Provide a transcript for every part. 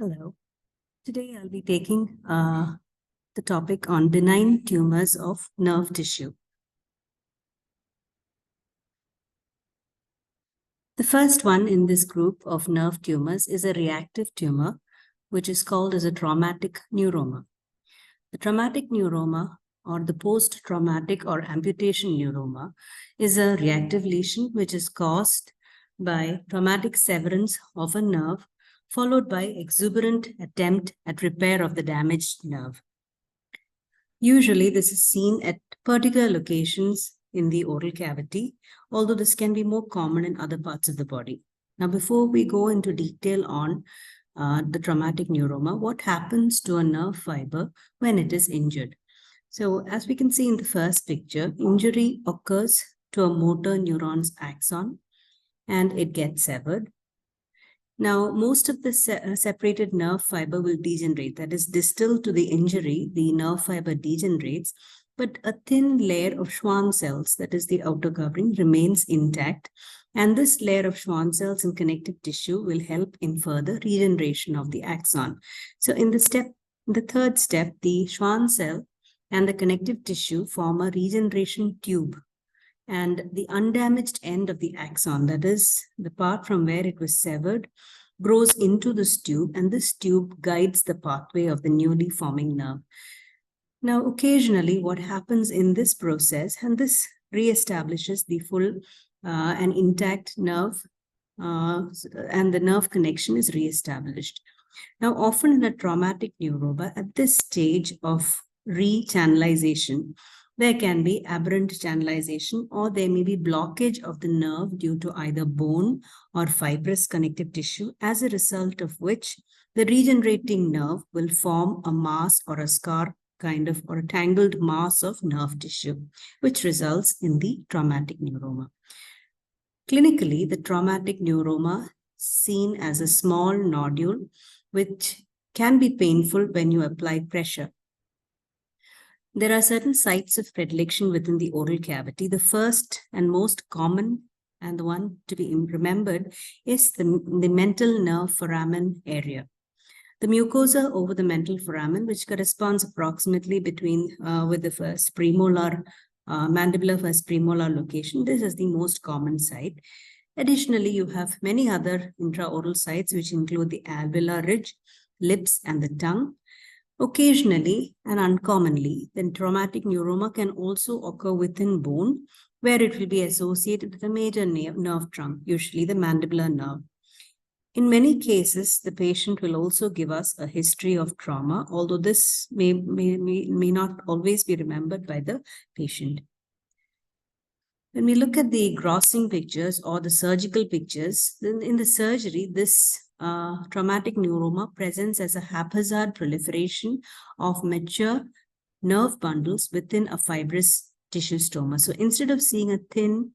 Hello. Today I'll be taking the topic on benign tumors of nerve tissue. The first one in this group of nerve tumors is a reactive tumor, which is called as a traumatic neuroma. The traumatic neuroma or the post-traumatic or amputation neuroma is a reactive lesion which is caused by traumatic severance of a nerve followed by exuberant attempt at repair of the damaged nerve. Usually, this is seen at particular locations in the oral cavity, although this can be more common in other parts of the body. Now, before we go into detail on the traumatic neuroma, what happens to a nerve fiber when it is injured? So, as we can see in the first picture, injury occurs to a motor neuron's axon and it gets severed. Now, most of the separated nerve fiber will degenerate. That is, distal to the injury, the nerve fiber degenerates, but a thin layer of Schwann cells, that is the outer covering, remains intact. And this layer of Schwann cells and connective tissue will help in further regeneration of the axon. So in the third step, the Schwann cell and the connective tissue form a regeneration tube. And the undamaged end of the axon, that is the part from where it was severed, grows into this tube, and this tube guides the pathway of the newly forming nerve. Now, occasionally, what happens in this process, and this reestablishes the full and intact nerve, and the nerve connection is reestablished. Now, often in a traumatic neuroma, at this stage of rechannelization, there can be aberrant channelization, or there may be blockage of the nerve due to either bone or fibrous connective tissue, as a result of which the regenerating nerve will form a mass or a scar or a tangled mass of nerve tissue, which results in the traumatic neuroma. Clinically, the traumatic neuroma seen as a small nodule, which can be painful when you apply pressure. There are certain sites of predilection within the oral cavity. The first and most common and the one to be remembered is the mental nerve foramen area. The mucosa over the mental foramen, which corresponds approximately between with the first premolar, mandibular first premolar location. This is the most common site. Additionally, you have many other intraoral sites, which include the alveolar ridge, lips, and the tongue. Occasionally and uncommonly, the traumatic neuroma can also occur within bone, where it will be associated with a major nerve trunk, usually the mandibular nerve. In many cases, the patient will also give us a history of trauma, although this may not always be remembered by the patient. When we look at the grossing pictures or the surgical pictures, then in the surgery, this traumatic neuroma presents as a haphazard proliferation of mature nerve bundles within a fibrous tissue stroma. So instead of seeing a thin,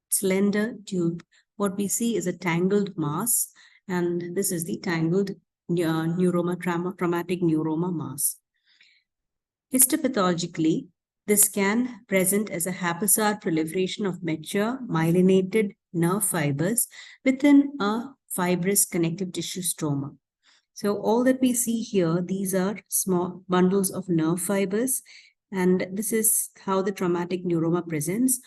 slender tube, what we see is a tangled mass, and this is the tangled traumatic neuroma mass. Histopathologically, this can present as a haphazard proliferation of mature myelinated nerve fibers within a fibrous connective tissue stroma. So all that we see here, these are small bundles of nerve fibers, and this is how the traumatic neuroma presents.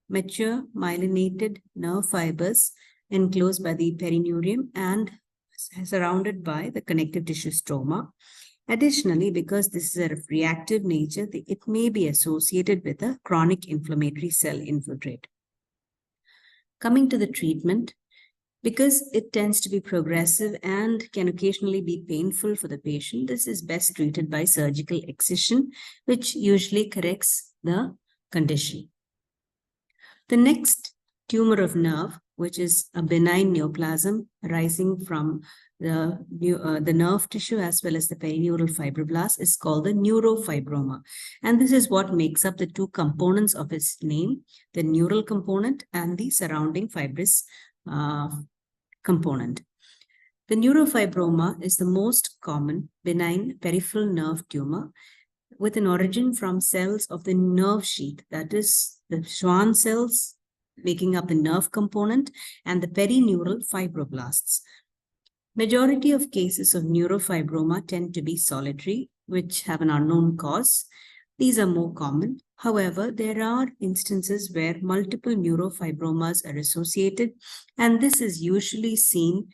Mature myelinated nerve fibers enclosed by the perineurium and surrounded by the connective tissue stroma. Additionally, because this is a reactive nature, it may be associated with a chronic inflammatory cell infiltrate. Coming to the treatment, because it tends to be progressive and can occasionally be painful for the patient, this is best treated by surgical excision, which usually corrects the condition. The next tumor of nerve, which is a benign neoplasm arising from the nerve tissue as well as the perineural fibroblast, is called the neurofibroma. And this is what makes up the two components of its name, the neural component and the surrounding fibrous component. The neurofibroma is the most common benign peripheral nerve tumor with an origin from cells of the nerve sheath, that is the Schwann cells making up the nerve component and the perineural fibroblasts. Majority of cases of neurofibroma tend to be solitary, which have an unknown cause. These are more common. However, there are instances where multiple neurofibromas are associated, and this is usually seen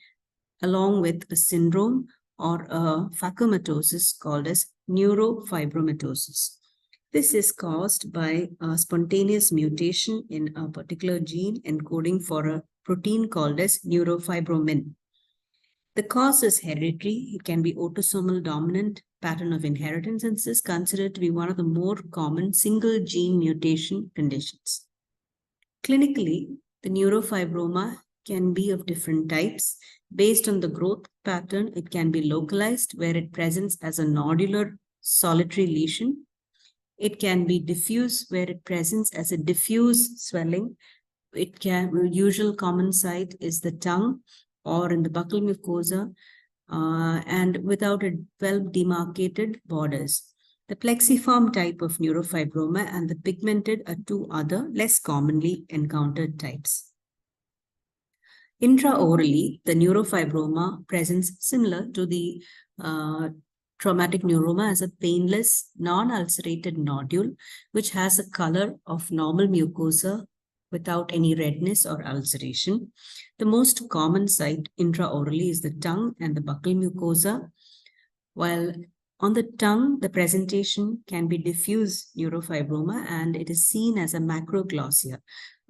along with a syndrome or a phacomatosis called as neurofibromatosis. This is caused by a spontaneous mutation in a particular gene encoding for a protein called as neurofibromin. The cause is hereditary. It can be autosomal dominant pattern of inheritance, and this is considered to be one of the more common single gene mutation conditions. Clinically, the neurofibroma can be of different types. Based on the growth pattern, it can be localized where it presents as a nodular solitary lesion. It can be diffuse where it presents as a diffuse swelling. Usual common site is the tongue or in the buccal mucosa, and without a well demarcated borders. The plexiform type of neurofibroma and the pigmented are two other less commonly encountered types. Intraorally, the neurofibroma presents similar to the traumatic neuroma as a painless, non-ulcerated nodule, which has a color of normal mucosa without any redness or ulceration. The most common site intraorally is the tongue and the buccal mucosa, while on the tongue, the presentation can be diffuse neurofibroma, and it is seen as a macroglossia,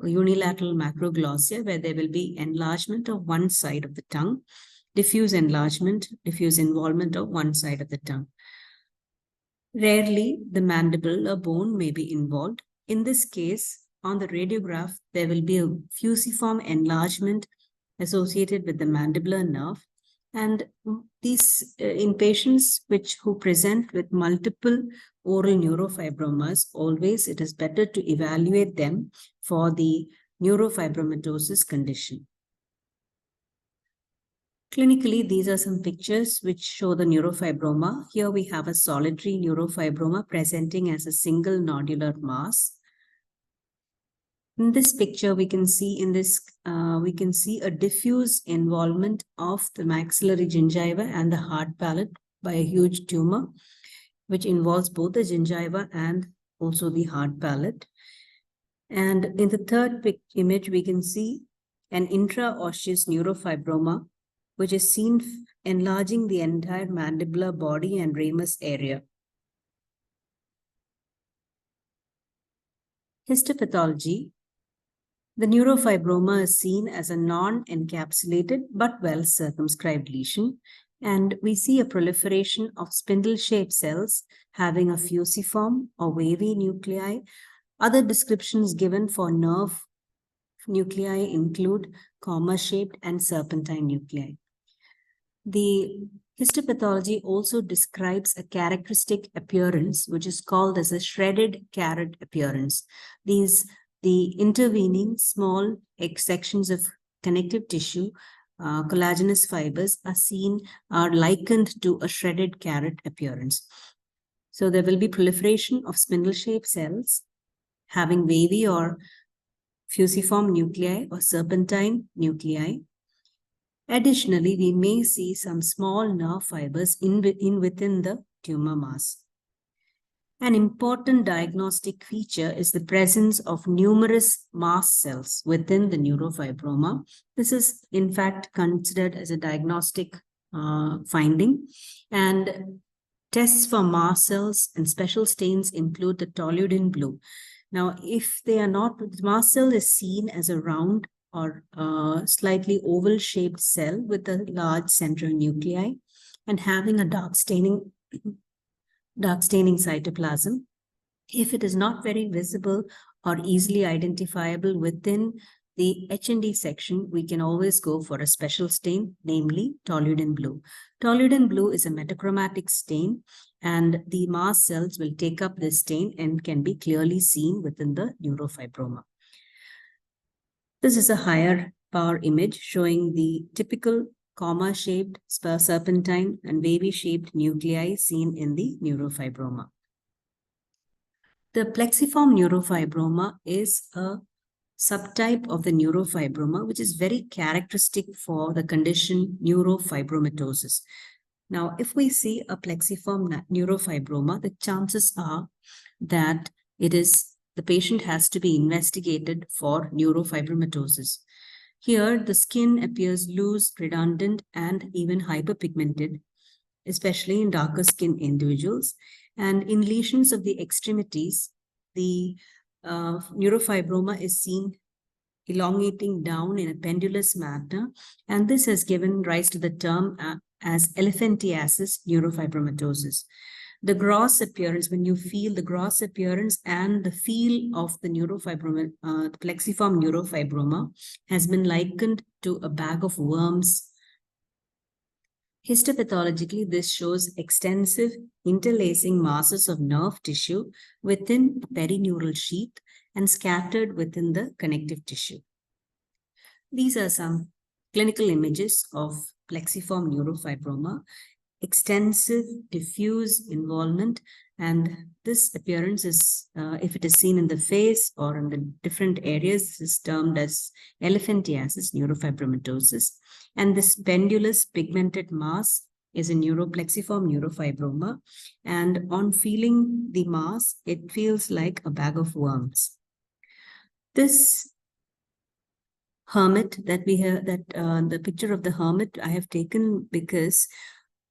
a unilateral macroglossia, where there will be enlargement of one side of the tongue, diffuse enlargement, diffuse involvement of one side of the tongue. Rarely, the mandibular bone may be involved. In this case, on the radiograph, there will be a fusiform enlargement associated with the mandibular nerve. And these in patients who present with multiple oral neurofibromas, always it is better to evaluate them for the neurofibromatosis condition. Clinically, these are some pictures which show the neurofibroma. Here we have a solitary neurofibroma presenting as a single nodular mass. In this picture, we can see a diffuse involvement of the maxillary gingiva and the hard palate by a huge tumor, which involves both the gingiva and also the hard palate. And in the third image, we can see an intraosseous neurofibroma, which is seen enlarging the entire mandibular body and ramus area. Histopathology. The neurofibroma is seen as a non-encapsulated but well-circumscribed lesion, and we see a proliferation of spindle-shaped cells having a fusiform or wavy nuclei. Other descriptions given for nerve nuclei include comma-shaped and serpentine nuclei. The histopathology also describes a characteristic appearance, which is called as a shredded carrot appearance. The intervening small sections of connective tissue, collagenous fibers, are likened to a shredded carrot appearance. So there will be proliferation of spindle-shaped cells having wavy or fusiform nuclei or serpentine nuclei. Additionally, we may see some small nerve fibers within the tumor mass. An important diagnostic feature is the presence of numerous mast cells within the neurofibroma. This is, in fact, considered as a diagnostic finding. And tests for mast cells and special stains include the toluidine blue. Now, if they are not, the mast cell is seen as a round or slightly oval-shaped cell with a large central nuclei and having a dark staining cytoplasm. If it is not very visible or easily identifiable within the H&E section, we can always go for a special stain, namely toluidine blue. Toluidine blue is a metachromatic stain, and the mast cells will take up this stain and can be clearly seen within the neurofibroma. This is a higher power image showing the typical comma-shaped, serpentine, and wavy-shaped nuclei seen in the neurofibroma. The plexiform neurofibroma is a subtype of the neurofibroma, which is very characteristic for the condition neurofibromatosis. Now, if we see a plexiform neurofibroma, the chances are that the patient has to be investigated for neurofibromatosis. Here, the skin appears loose, redundant, and even hyperpigmented, especially in darker skinned individuals. And in lesions of the extremities, the neurofibroma is seen elongating down in a pendulous manner, and this has given rise to the term as elephantiasis neurofibromatosis. The gross appearance, when you feel the gross appearance and the feel of the plexiform neurofibroma has been likened to a bag of worms. Histopathologically, this shows extensive interlacing masses of nerve tissue within the perineural sheath and scattered within the connective tissue. These are some clinical images of plexiform neurofibroma, extensive diffuse involvement, and this appearance is, if it is seen in the face or in the different areas, is termed as elephantiasis neurofibromatosis. And this pendulous pigmented mass is a plexiform neurofibroma, and on feeling the mass, it feels like a bag of worms. This hermit that we have, the picture of the hermit I have taken because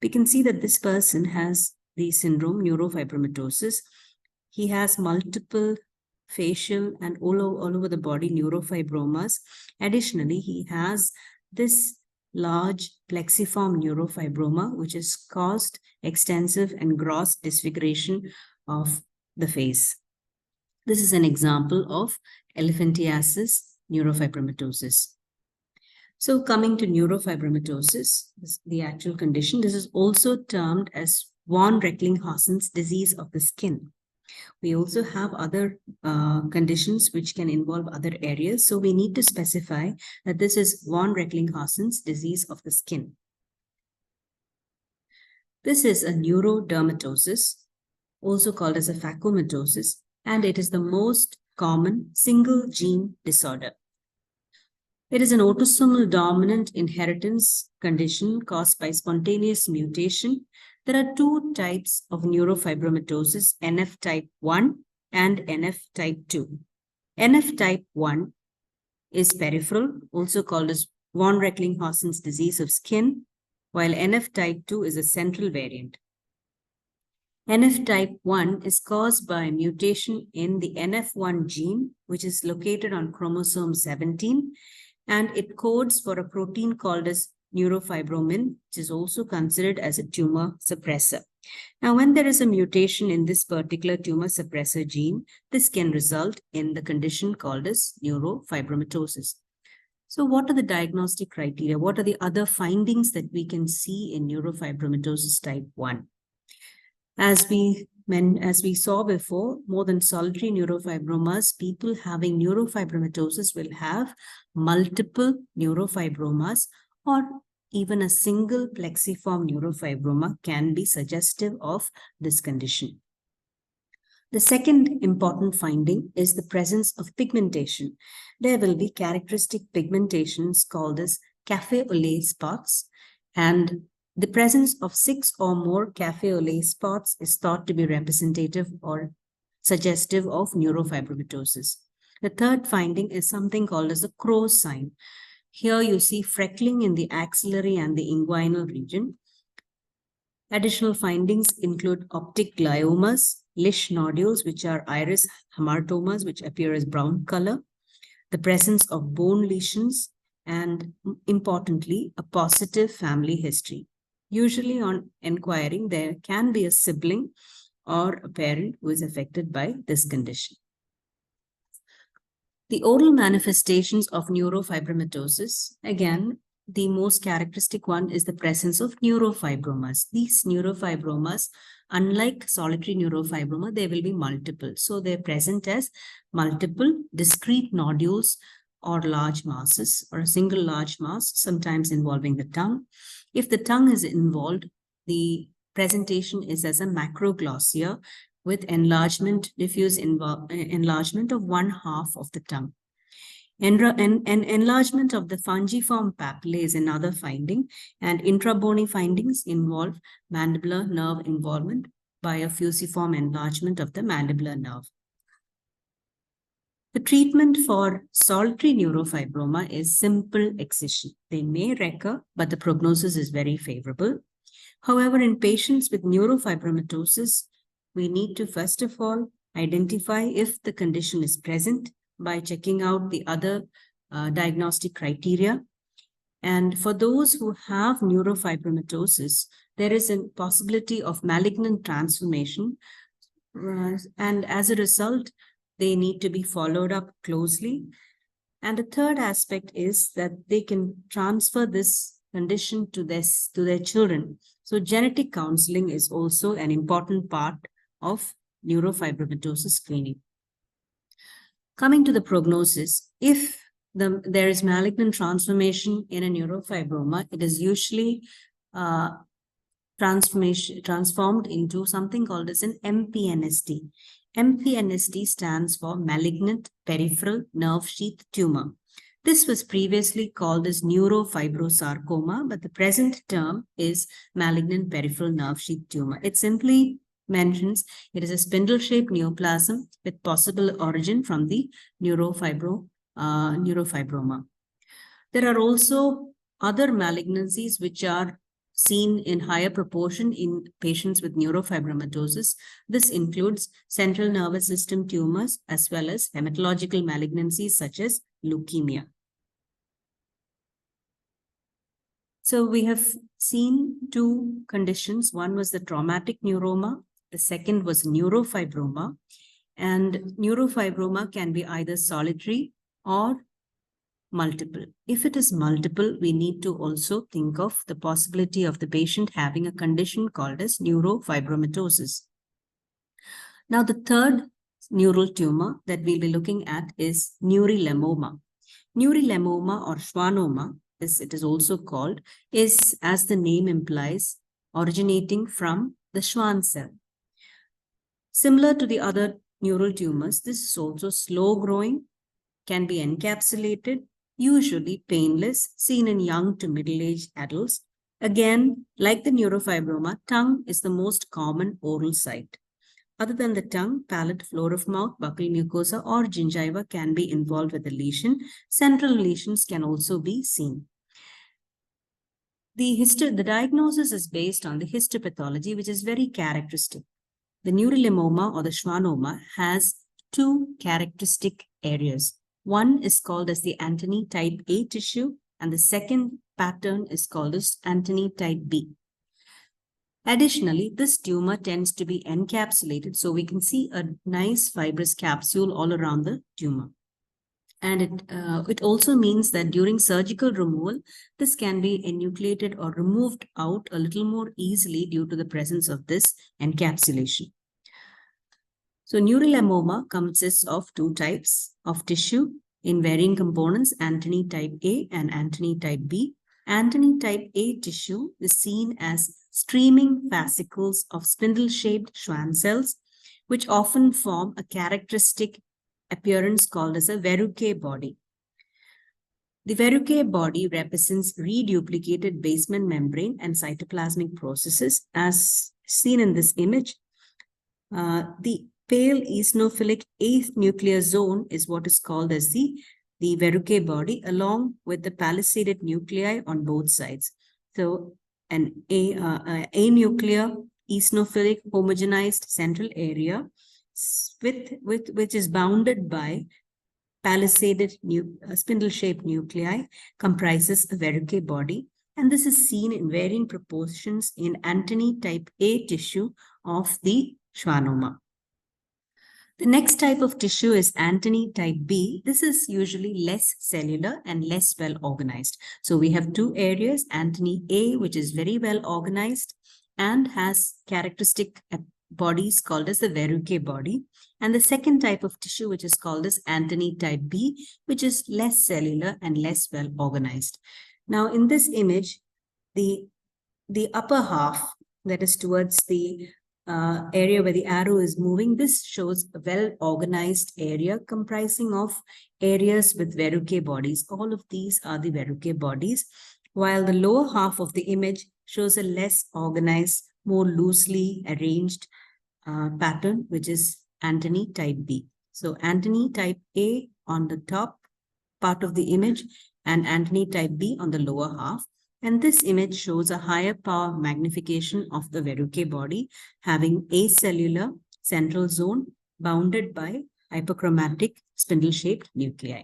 we can see that this person has the syndrome neurofibromatosis. He has multiple facial and all over the body neurofibromas. Additionally, he has this large plexiform neurofibroma, which has caused extensive and gross disfiguration of the face. This is an example of elephantiasis neurofibromatosis. So coming to neurofibromatosis, the actual condition, this is also termed as von Recklinghausen's disease of the skin. We also have other conditions which can involve other areas. So we need to specify that this is von Recklinghausen's disease of the skin. This is a neurodermatosis, also called as a phacomatosis, and it is the most common single gene disorder. It is an autosomal dominant inheritance condition caused by spontaneous mutation. There are two types of neurofibromatosis, NF type 1 and NF type 2. NF type 1 is peripheral, also called as von Recklinghausen's disease of skin, while NF type 2 is a central variant. NF type 1 is caused by a mutation in the NF1 gene, which is located on chromosome 17, and it codes for a protein called as neurofibromin, which is also considered as a tumor suppressor. Now, when there is a mutation in this particular tumor suppressor gene, this can result in the condition called as neurofibromatosis. So what are the diagnostic criteria? What are the other findings that we can see in neurofibromatosis type 1? As we saw before, more than solitary neurofibromas, people having neurofibromatosis will have multiple neurofibromas, or even a single plexiform neurofibroma can be suggestive of this condition. The second important finding is the presence of pigmentation. There will be characteristic pigmentations called as café au lait spots, and the presence of 6 or more café au lait spots is thought to be representative or suggestive of neurofibromatosis. The third finding is something called as the crow sign. Here you see freckling in the axillary and the inguinal region. Additional findings include optic gliomas, Lish nodules, which are iris hamartomas, which appear as brown color, the presence of bone lesions, and importantly, a positive family history. Usually on inquiring, there can be a sibling or a parent who is affected by this condition. The oral manifestations of neurofibromatosis, again, the most characteristic one is the presence of neurofibromas. These neurofibromas, unlike solitary neurofibroma, they will be multiple. So they're present as multiple discrete nodules or large masses, or a single large mass, sometimes involving the tongue. If the tongue is involved, the presentation is as a macroglossia with enlargement, diffuse enlargement of 1/2 of the tongue. Enlargement of the fungiform papillae is another finding, and intrabony findings involve mandibular nerve involvement by a fusiform enlargement of the mandibular nerve. The treatment for solitary neurofibroma is simple excision. They may recur, but the prognosis is very favorable. However, in patients with neurofibromatosis, we need to first of all identify if the condition is present by checking out the other diagnostic criteria. And for those who have neurofibromatosis, there is a possibility of malignant transformation. And as a result, they need to be followed up closely. And the third aspect is that they can transfer this condition to their children. So genetic counseling is also an important part of neurofibromatosis screening. Coming to the prognosis, if there is malignant transformation in a neurofibroma, it is usually transformed into something called as an MPNST. MPNST stands for malignant peripheral nerve sheath tumor. This was previously called as neurofibrosarcoma, but the present term is malignant peripheral nerve sheath tumor. It simply mentions it is a spindle-shaped neoplasm with possible origin from the neurofibroma. There are also other malignancies which are seen in higher proportion in patients with neurofibromatosis. This includes central nervous system tumors as well as hematological malignancies such as leukemia. So we have seen two conditions. One was the traumatic neuroma. The second was neurofibroma. And neurofibroma can be either solitary or multiple. If it is multiple, we need to also think of the possibility of the patient having a condition called as neurofibromatosis. Now, the third neural tumor that we'll be looking at is neurilemoma. Neurilemoma or schwannoma, as it is also called, is, as the name implies, originating from the Schwann cell. Similar to the other neural tumors, this is also slow growing, can be encapsulated, usually painless, seen in young to middle-aged adults. Again, like the neurofibroma, tongue is the most common oral site. Other than the tongue, palate, floor of mouth, buccal mucosa, or gingiva can be involved with the lesion. Central lesions can also be seen. The diagnosis is based on the histopathology, which is very characteristic. The neurilemoma or the schwannoma has two characteristic areas. One is called as the Antony type A tissue, and the second pattern is called as Antony type B. Additionally, this tumor tends to be encapsulated, so we can see a nice fibrous capsule all around the tumor. And it also means that during surgical removal, this can be enucleated or removed out a little more easily due to the presence of this encapsulation. So neurilemoma consists of two types of tissue in varying components, Antony type A and Antony type B. Antony type A tissue is seen as streaming fascicles of spindle-shaped Schwann cells, which often form a characteristic appearance called as a verrucate body. The verrucate body represents reduplicated basement membrane and cytoplasmic processes, as seen in this image. The pale eosinophilic eighth nuclear zone is what is called as the verrucate body, along with the palisaded nuclei on both sides. So an anuclear eosinophilic homogenized central area which is bounded by palisaded spindle-shaped nuclei comprises a verrucate body, and this is seen in varying proportions in Antony type A tissue of the schwannoma. The next type of tissue is Antony type B. This is usually less cellular and less well organized. So we have two areas, Antony A, which is very well organized and has characteristic bodies called as the verrucate body, and the second type of tissue, which is called as Antony type B, which is less cellular and less well organized. Now, in this image, the upper half, that is towards the area where the arrow is moving, this shows a well-organized area comprising of areas with verrucae bodies. All of these are the verrucae bodies, while the lower half of the image shows a less organized, more loosely arranged pattern, which is Antony type B. So Antony type A on the top part of the image and Antony type B on the lower half. And this image shows a higher power magnification of the verrucae body, having acellular central zone bounded by hyperchromatic spindle-shaped nuclei.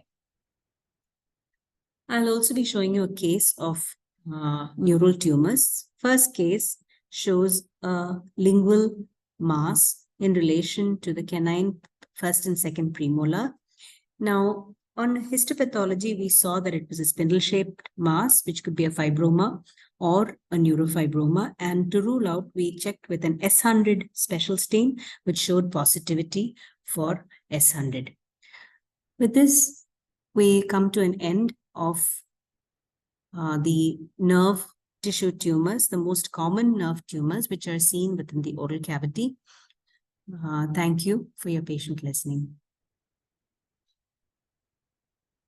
I'll also be showing you a case of neural tumors. First case shows a lingual mass in relation to the canine first and second premolar. Now, on histopathology, we saw that it was a spindle-shaped mass, which could be a fibroma or a neurofibroma. And to rule out, we checked with an S100 special stain, which showed positivity for S100. With this, we come to an end of the nerve tissue tumors, the most common nerve tumors, which are seen within the oral cavity. Thank you for your patient listening.